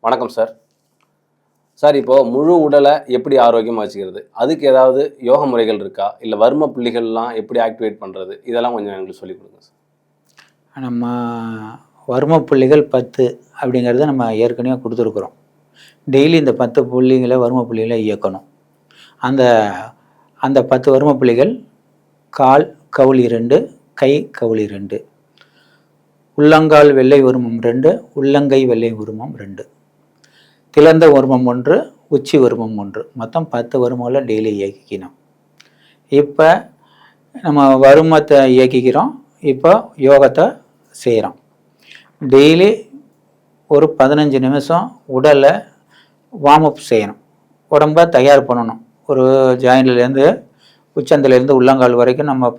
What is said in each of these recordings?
வணக்கம் sir. Sir, இப்போ முழு உடலை எப்படி ஆரோக்கியமாக வச்சுக்கிறது? அதுக்கு ஏதாவது யோக முறைகள் இருக்கா? இல்லை வர்ம புள்ளிகள்லாம் எப்படி ஆக்டிவேட் பண்ணுறது? இதெல்லாம் கொஞ்சம் எங்களுக்கு சொல்லிக் கொடுங்க சார். நம்ம வர்ம புள்ளிகள் 10 அப்படிங்கிறத நம்ம ஏற்கனவே கொடுத்துருக்குறோம். டெய்லி இந்த 10 புள்ளிகளை வர்ம புள்ளிகளை இயக்கணும். அந்த அந்த 10 வர்ம புள்ளிகள் கால் கவுளி 2, கை கவுளி 2, உள்ளங்கால் வெள்ளை உருமம் 2, உள்ளங்கை வெள்ளை உருமம் 2, திறந்த வருமம் 1, உச்சி வருமம் 1, மொத்தம் 10 வருமங்களை டெய்லி இயக்கிக்கணும். இப்போ நம்ம வருமத்தை இயக்கிக்கிறோம். இப்போ யோகத்தை செய்கிறோம். டெய்லி ஒரு 15 நிமிஷம் உடலை வார்ம் அப் செய்யணும். உடம்பை தயார் பண்ணணும். ஒரு ஜாயின்ட்லேருந்து உச்சந்திலேருந்து உள்ளங்கால் வரைக்கும் நம்ம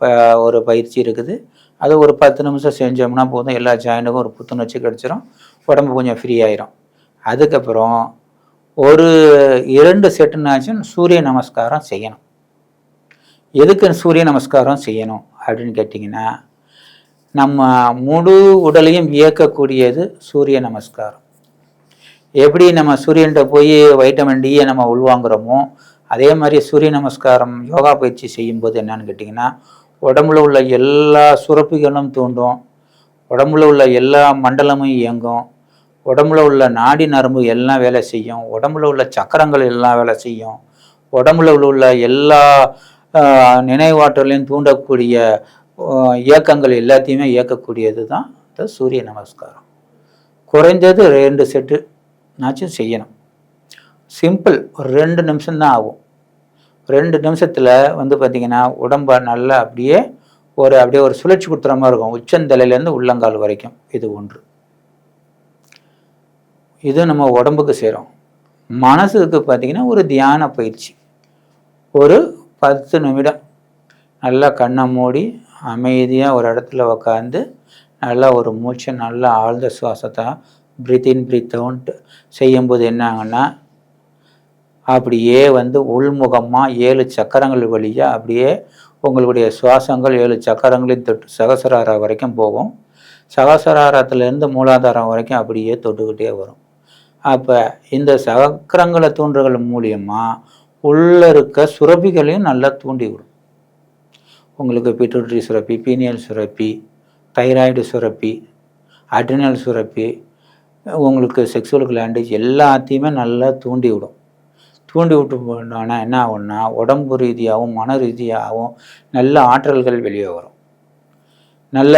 ஒரு பயிற்சி இருக்குது. அது ஒரு 10 நிமிஷம் செஞ்சோம்னா போதும். எல்லா ஜாயிண்ட்டுக்கும் ஒரு புத்துணர்ச்சி கிடச்சிரும். உடம்பு கொஞ்சம் ஃப்ரீ ஆயிரும். அதுக்கப்புறம் ஒரு 2 செட்டுனாச்சும் சூரிய நமஸ்காரம் செய்யணும். எதுக்கு சூரிய நமஸ்காரம் செய்யணும் அப்படின்னு கேட்டிங்கன்னா, நம்ம முழு உடலையும் இயக்கக்கூடியது சூரிய நமஸ்காரம். எப்படி நம்ம சூரியன்கிட்ட போய் வைட்டமின் டியை நம்ம உள்வாங்குறோமோ, அதே மாதிரி சூரிய நமஸ்காரம் யோகா பயிற்சி செய்யும்போது என்னன்னு கேட்டிங்கன்னா, உடம்புல உள்ள எல்லா சுரப்பிகளும் தூண்டும், உடம்புல உள்ள எல்லா மண்டலமும் இயங்கும், உடம்புல உள்ள நாடி நரம்பு எல்லாம் வேலை செய்யும், உடம்புல உள்ள சக்கரங்கள் எல்லாம் வேலை செய்யும், உடம்புல உள்ள எல்லா நினைவாற்றலையும் தூண்டக்கூடிய இயக்கங்கள் எல்லாத்தையுமே இயக்கக்கூடியது தான் இந்த சூரிய நமஸ்காரம். குறைஞ்சது 2 செட்டுனாச்சும் செய்யணும். சிம்பிள், ஒரு 2 நிமிஷம்தான் ஆகும். 2 நிமிஷத்தில் பார்த்திங்கன்னா உடம்பை நல்லா அப்படியே ஒரு சுழற்சி கொடுத்துற மாதிரி இருக்கும். உச்சந்தலையிலேருந்து உள்ளங்கால் வரைக்கும். இது ஒன்று. இது நம்ம உடம்புக்கு செய்கிறோம். மனசுக்கு பார்த்திங்கன்னா ஒரு தியான பயிற்சி. ஒரு 10 நிமிடம் நல்லா கண்ணை மூடி அமைதியாக ஒரு இடத்துல உக்காந்து நல்லா ஒரு மூச்சை நல்லா ஆழ்ந்த சுவாசத்தை பிரீத் இன் பிரீத் அவுட் செய்யும்போது என்ன ஆகுன்னா, அப்படியே உள்முகமாக 7 சக்கரங்கள் வழியாக அப்படியே உங்களுடைய சுவாசங்கள் 7 சக்கரங்களையும் தொட்டு சகசிராரம் வரைக்கும் போகும். சகசிராரத்துலேருந்து மூலாதாரம் வரைக்கும் அப்படியே தொட்டுக்கிட்டே வரும். அப்போ இந்த சக்கரங்களை தூண்டுகள் மூலியமாக உள்ள இருக்க சுரப்பிகளையும் நல்லா தூண்டி விடும். உங்களுக்கு பிட்யூட்டரி சுரப்பி, பீனியல் சுரப்பி, தைராய்டு சுரப்பி, அட்ரினல் சுரப்பி, உங்களுக்கு செக்ஸுவல் கிளாண்டு எல்லாத்தையுமே நல்லா தூண்டி விடும். தூண்டி விட்டு போனோன்னா என்ன ஆகும்னா, உடம்பு ரீதியாகவும் மன ரீதியாகவும் நல்ல ஆற்றல்கள் வெளியே வரும். நல்ல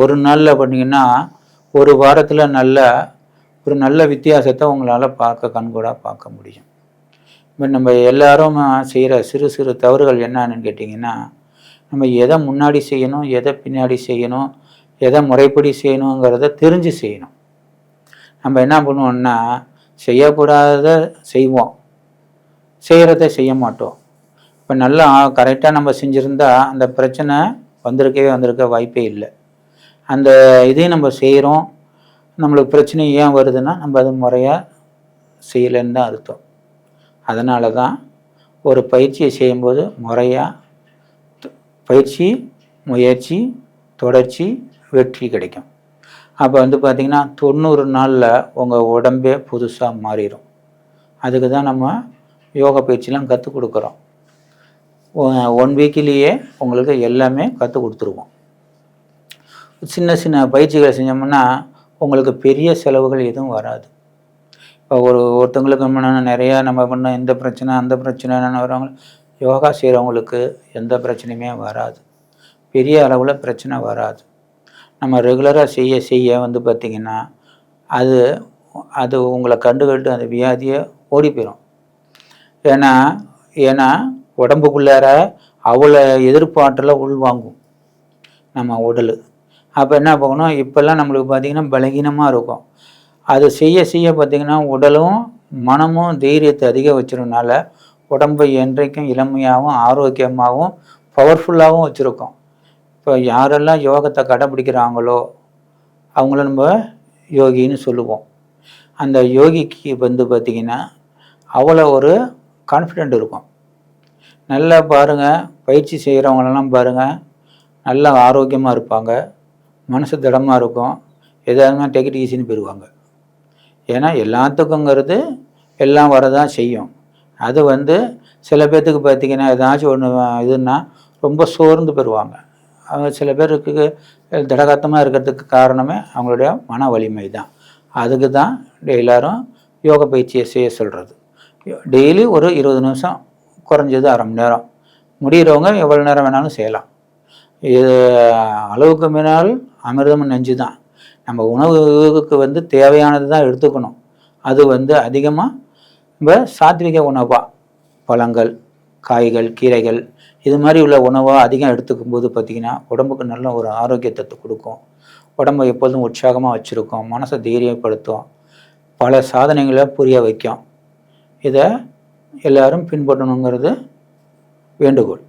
ஒரு நாளில் பண்ணிங்கன்னா ஒரு வாரத்தில் ஒரு நல்ல வித்தியாசத்தை உங்களால் கண்கூடாக பார்க்க முடியும். இப்போ நம்ம எல்லாரும் செய்கிற சிறு சிறு தவறுகள் என்னன்னு கேட்டிங்கன்னா, நம்ம எதை முன்னாடி செய்யணும், எதை பின்னாடி செய்யணும், எதை முறைப்படி செய்யணுங்கிறத தெரிஞ்சு செய்யணும். நம்ம என்ன பண்ணுவோம்னா, செய்யக்கூடாத செய்வோம், செய்கிறத செய்ய மாட்டோம். இப்போ நல்லா கரெக்டாக நம்ம செஞ்சுருந்தா அந்த பிரச்சனை வந்திருக்க வாய்ப்பே இல்லை. அந்த இதையும் நம்ம செய்கிறோம், நம்மளுக்கு பிரச்சனை ஏன் வருதுன்னா நம்ம அது முறையாக செய்யலைன்னு தான் அர்த்தம். அதனால தான் ஒரு பயிற்சியை செய்யும்போது முறையாக பயிற்சி, முயற்சி, தொடர்ச்சி, வெற்றி கிடைக்கும். அப்போ பார்த்திங்கன்னா 90 நாளில் உங்கள் உடம்பே புதுசாக மாறிடும். அதுக்கு தான் நம்ம யோகா பயிற்சிலாம் கற்றுக் கொடுக்குறோம். 1 வீக்கிலேயே உங்களுக்கு எல்லாமே கற்றுக் கொடுத்துருவோம். சின்ன சின்ன பயிற்சிகளை செஞ்சோம்னா உங்களுக்கு பெரிய செலவுகள் எதுவும் வராது. இப்போ ஒருத்தவங்களுக்கு நிறையா நம்ம பண்ண இந்த பிரச்சனை அந்த பிரச்சனை வரவங்க யோகா செய்கிறவங்களுக்கு எந்த பிரச்சனையுமே வராது. பெரிய அளவில் பிரச்சனை வராது. நம்ம ரெகுலராக செய்ய பார்த்திங்கன்னா அது உங்களை கண்டுகிட்டு அந்த வியாதியை ஓடி போயிடும். ஏன்னா உடம்புக்குள்ளார அவ்வளோ எதிர்ப்பாற்றலை உள்வாங்கும் நம்ம உடல். அப்போ என்ன பண்ணணும், இப்போல்லாம் நம்மளுக்கு பார்த்திங்கன்னா பலகீனமாக இருக்கும். அது செய்ய பார்த்திங்கன்னா உடலும் மனமும் தைரியத்தை அதிகம் வச்சுருனால உடம்பை என்றைக்கும் இளமையாகவும் ஆரோக்கியமாகவும் பவர்ஃபுல்லாகவும் வச்சுருக்கோம். இப்போ யாரெல்லாம் யோகத்தை கடைப்பிடிக்கிறாங்களோ அவங்கள நம்ம யோகின்னு சொல்லுவோம். அந்த யோகிக்கு பார்த்திங்கன்னா அவ்வளோ ஒரு கான்ஃபிடென்ட் இருக்கும். நல்லா பாருங்கள், பயிற்சி செய்கிறவங்களெல்லாம் பாருங்கள், நல்லா ஆரோக்கியமாக இருப்பாங்க, மனசு திடமாக இருக்கும், எதாவது டேக் இட் ஈஸின்னு போயிடுவாங்க. ஏன்னா எல்லாத்துக்குங்கிறது எல்லாம் வரதான் செய்யும். அது வந்து சில பேர்த்துக்கு பார்த்திங்கன்னா ஏதாச்சும் ஒன்று இதுன்னா ரொம்ப சோர்ந்து பெறுவாங்க. அவங்க சில பேருக்கு திடகாத்தமாக இருக்கிறதுக்கு காரணமே அவங்களுடைய மன வலிமை தான். அதுக்கு தான் எல்லாரும் யோக பயிற்சியை செய்ய சொல்கிறது. டெய்லி ஒரு 20 நிமிஷம், குறைஞ்சது அரை மணி நேரம், முடிகிறவங்க எவ்வளோ நேரம் வேணாலும் செய்யலாம். இது அளவுக்கு மீறினால் அமிர்தமும் நஞ்சு தான். நம்ம உணவுக்கு வந்து தேவையானது தான் எடுத்துக்கணும். அது வந்து அதிகமாக நம்ம சாத்விக உணவாக பழங்கள், காய்கள், கீரைகள் இது மாதிரி உள்ள உணவாக அதிகம் எடுத்துக்கும் போது பார்த்திங்கன்னா உடம்புக்கு நல்ல ஒரு ஆரோக்கியத்தை கொடுக்கும். உடம்பை எப்போதும் உற்சாகமாக வச்சுருக்கும், மனசை தைரியப்படுத்தும், பல சாதனைகளை புரிய வைக்கும். இதை எல்லாரும் பின்பற்றணுங்கிறது வேண்டுகோள்.